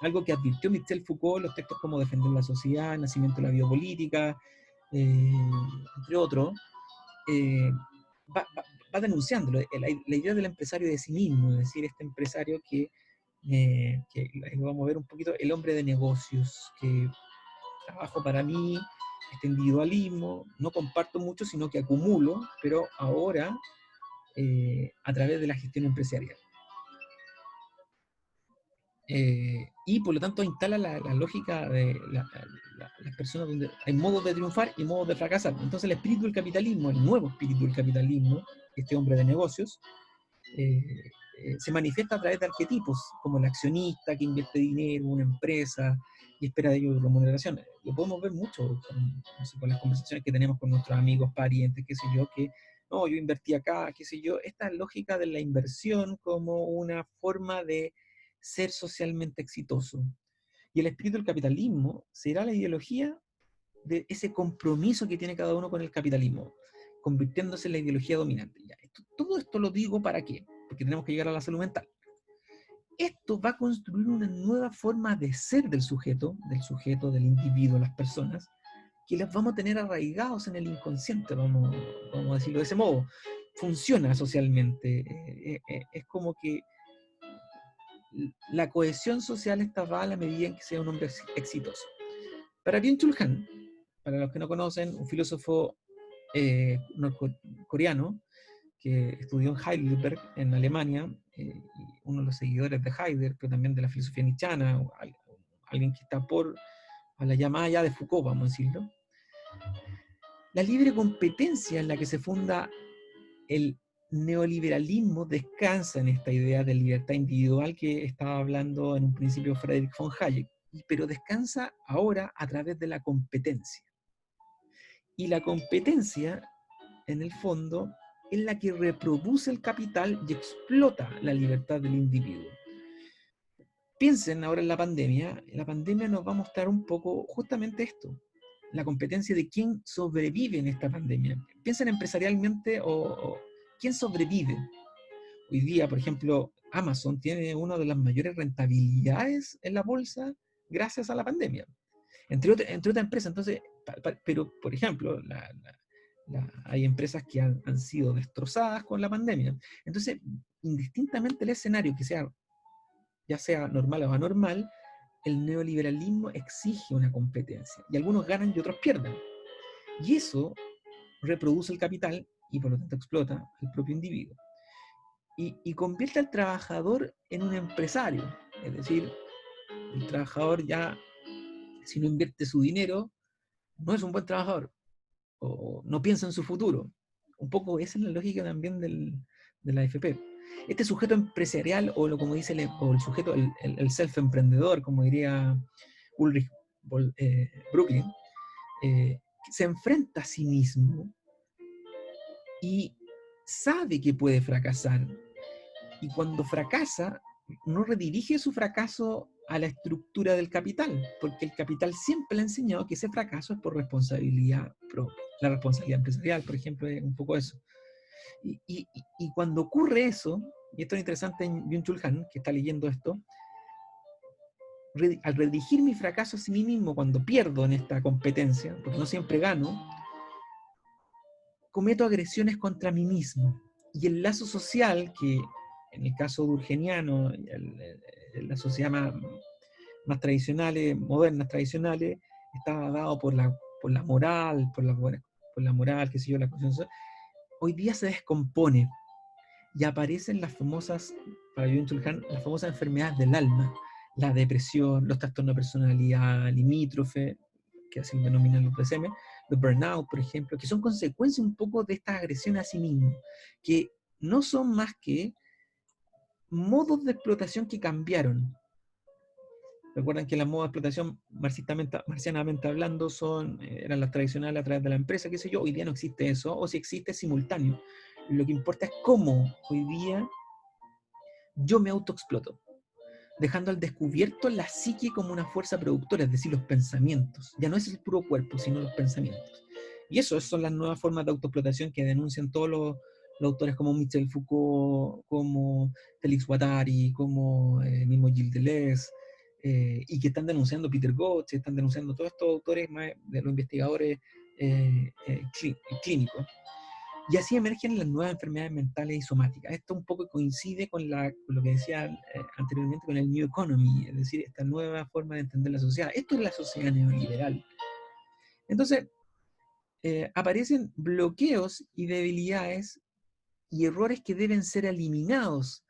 algo que advirtió Michel Foucault en los textos como Defender la sociedad, El nacimiento de la biopolítica, entre otros, va, va denunciándolo, la idea del empresario de sí mismo, es decir, este empresario que lo vamos a ver un poquito, el hombre de negocios, que trabajo para mí, este individualismo, no comparto mucho, sino que acumulo, pero ahora a través de la gestión empresarial. Y por lo tanto instala la lógica de las personas donde hay modos de triunfar y modos de fracasar. Entonces el espíritu del capitalismo, el nuevo espíritu del capitalismo, este hombre de negocios, se manifiesta a través de arquetipos, como el accionista que invierte dinero en una empresa y espera de ello remuneración. Lo podemos ver mucho con las conversaciones que tenemos con nuestros amigos, parientes, qué sé yo, que no, yo invertí acá, qué sé yo. Esta lógica de la inversión como una forma de ser socialmente exitoso. Y el espíritu del capitalismo será la ideología de ese compromiso que tiene cada uno con el capitalismo, convirtiéndose en la ideología dominante. Todo esto lo digo ¿para qué? Porque tenemos que llegar a la salud mental. Esto va a construir una nueva forma de ser del sujeto, del individuo, las personas, que las vamos a tener arraigados en el inconsciente, vamos a decirlo de ese modo. Funciona socialmente. Es como que la cohesión social está va a la medida en que sea un hombre exitoso. Para Byung-Chul Han, para los que no conocen, un filósofo coreano que estudió en Heidelberg, en Alemania, uno de los seguidores de Heidegger, pero también de la filosofía nietzscheana, alguien que está a la llamada ya de Foucault, vamos a decirlo. La libre competencia en la que se funda el neoliberalismo descansa en esta idea de libertad individual que estaba hablando en un principio Friedrich von Hayek, pero descansa ahora a través de la competencia. Y la competencia, en el fondo, es la que reproduce el capital y explota la libertad del individuo. Piensen ahora en la pandemia nos va a mostrar un poco justamente esto, la competencia de quién sobrevive en esta pandemia. Piensen empresarialmente o quién sobrevive. Hoy día, por ejemplo, Amazon tiene una de las mayores rentabilidades en la bolsa gracias a la pandemia, entre otras empresas. Entonces, pero, por ejemplo, Hay empresas que han sido destrozadas con la pandemia. Entonces, indistintamente el escenario que sea, ya sea normal o anormal, el neoliberalismo exige una competencia. Y algunos ganan y otros pierden. Y eso reproduce el capital y por lo tanto explota al propio individuo. Y convierte al trabajador en un empresario. Es decir, el trabajador ya, si no invierte su dinero, no es un buen trabajador o no piensa en su futuro. Un poco esa es la lógica también de la AFP. Este sujeto empresarial, o lo, como dice o el sujeto, el self-emprendedor, como diría Ulrich Brooklyn, se enfrenta a sí mismo y sabe que puede fracasar. Y cuando fracasa, no redirige su fracaso a la estructura del capital, porque el capital siempre le ha enseñado que ese fracaso es por responsabilidad propia. La responsabilidad empresarial, por ejemplo, es un poco eso. Y cuando ocurre eso, y esto es interesante en Byung-Chul Han, que está leyendo esto, al redirigir mi fracaso a sí mismo cuando pierdo en esta competencia, porque no siempre gano, cometo agresiones contra mí mismo. Y el lazo social, que en el caso durkheimiano, la sociedad más tradicionales, modernas tradicionales, estaba dado por la moral, por la moral, qué sé yo, la conciencia. Hoy día se descompone y aparecen las famosas, para Byung-Chul Han, las famosas enfermedades del alma, la depresión, los trastornos de personalidad limítrofe, que así denominan los DSM, los burnout, por ejemplo, que son consecuencias un poco de esta agresión a sí mismo, que no son más que modos de explotación que cambiaron. Recuerdan que las modos de explotación, marcianamente hablando, eran las tradicionales a través de la empresa, qué sé yo. Hoy día no existe eso, o si existe es simultáneo. Lo que importa es cómo hoy día yo me autoexploto, dejando al descubierto la psique como una fuerza productora, es decir, los pensamientos. Ya no es el puro cuerpo, sino los pensamientos. Y eso son las nuevas formas de autoexplotación que denuncian todos los autores como Michel Foucault, como Félix Guattari, como mismo Gilles Deleuze, y que están denunciando Peter Gotch, están denunciando todos estos autores de los investigadores clínicos. Y así emergen las nuevas enfermedades mentales y somáticas. Esto un poco coincide con lo que decía anteriormente con el New Economy, es decir, esta nueva forma de entender la sociedad. Esto es la sociedad neoliberal. Entonces, aparecen bloqueos y debilidades y errores que deben ser eliminados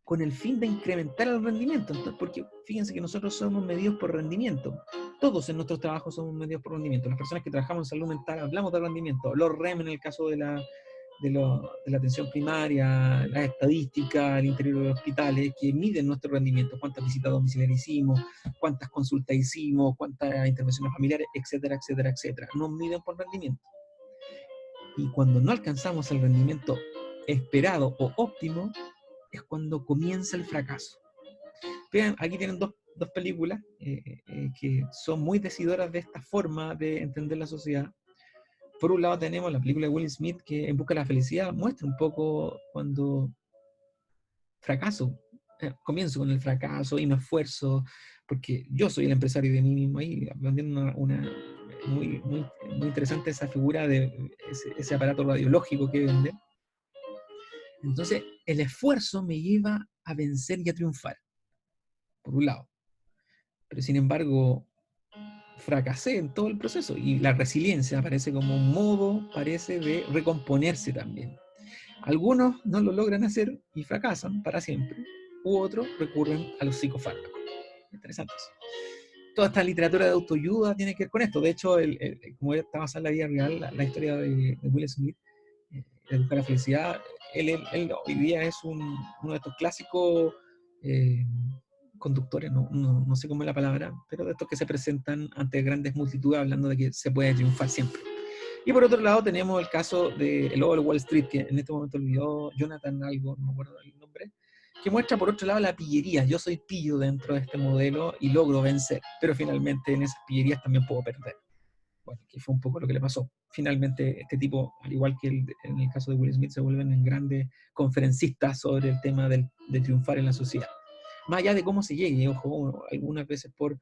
con el fin de incrementar el rendimiento. Entonces, porque fíjense que nosotros somos medidos por rendimiento. Todos en nuestros trabajos somos medidos por rendimiento. Las personas que trabajamos en salud mental hablamos de rendimiento. Los REM en el caso de la atención primaria, las estadísticas al interior de los hospitales que miden nuestro rendimiento, cuántas visitas domiciliarias hicimos, cuántas consultas hicimos, cuántas intervenciones familiares, etcétera, etcétera, etcétera. Nos miden por rendimiento. Y cuando no alcanzamos el rendimiento esperado o óptimo, es cuando comienza el fracaso. Vean, aquí tienen dos películas que son muy decidoras de esta forma de entender la sociedad. Por un lado tenemos la película de Will Smith, que En busca de la felicidad muestra un poco cuando fracaso, comienzo con el fracaso y me esfuerzo, porque yo soy el empresario de mí mismo ahí, aprendiendo muy, muy, muy interesante esa figura de ese aparato radiológico que vende. Entonces, el esfuerzo me lleva a vencer y a triunfar, por un lado. Pero sin embargo, fracasé en todo el proceso y la resiliencia aparece como un modo, parece, de recomponerse también. Algunos no lo logran hacer y fracasan para siempre, u otros recurren a los psicofármacos. Interesante eso. Toda esta literatura de autoayuda tiene que ver con esto. De hecho, como está basada en la vida real, la historia de Will Smith, de buscar la felicidad, él hoy día es uno de estos clásicos conductores, no sé cómo es la palabra, pero de estos que se presentan ante grandes multitudes hablando de que se puede triunfar siempre. Y por otro lado tenemos el caso de El Lobo de Wall Street, que en este momento olvidó Jonathan algo, no me acuerdo el nombre, que muestra por otro lado la pillería. Yo soy pillo dentro de este modelo y logro vencer, pero finalmente en esas pillerías también puedo perder. Bueno, que fue un poco lo que le pasó. Finalmente este tipo, al igual que en el caso de Will Smith, se vuelven en grandes conferencistas sobre el tema de triunfar en la sociedad. Más allá de cómo se llegue, ojo, algunas veces por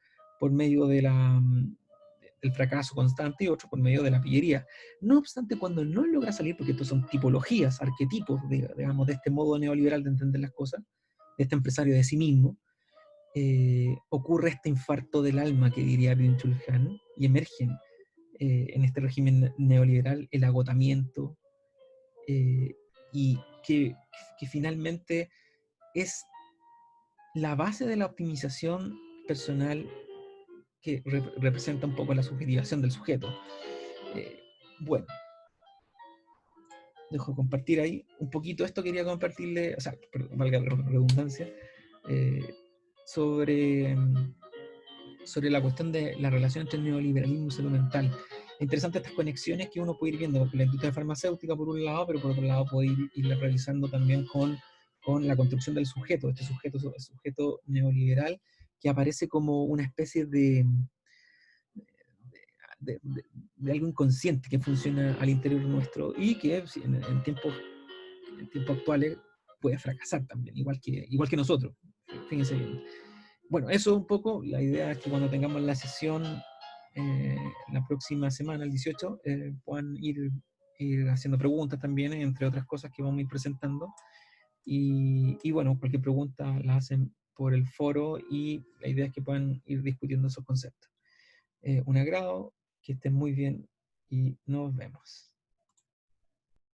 medio de del fracaso constante y otro por medio de la pillería. No obstante, cuando no logra salir, porque estos son tipologías, arquetipos, digamos, de este modo neoliberal de entender las cosas, de este empresario de sí mismo, ocurre este infarto del alma que diría Byung-Chul Han, y emergen en este régimen neoliberal el agotamiento, y que finalmente es la base de la optimización personal que representa un poco la subjetivación del sujeto. Eh, bueno, dejo compartir ahí un poquito esto, quería compartirle, o sea, perdón, valga la redundancia, eh, sobre, sobre la cuestión de la relación entre el neoliberalismo y salud mental. Es interesante estas conexiones que uno puede ir viendo con la industria farmacéutica por un lado, pero por otro lado puede ir revisando también con la construcción del sujeto, este sujeto, el sujeto neoliberal, que aparece como una especie de algo inconsciente que funciona al interior nuestro y que en tiempos actuales puede fracasar también, igual que nosotros. Fíjense bien. Bueno, eso un poco. La idea es que cuando tengamos la sesión la próxima semana, el 18, puedan ir haciendo preguntas también, entre otras cosas que vamos a ir presentando. Y bueno, cualquier pregunta la hacen por el foro y la idea es que puedan ir discutiendo esos conceptos. Un agrado, que estén muy bien y nos vemos.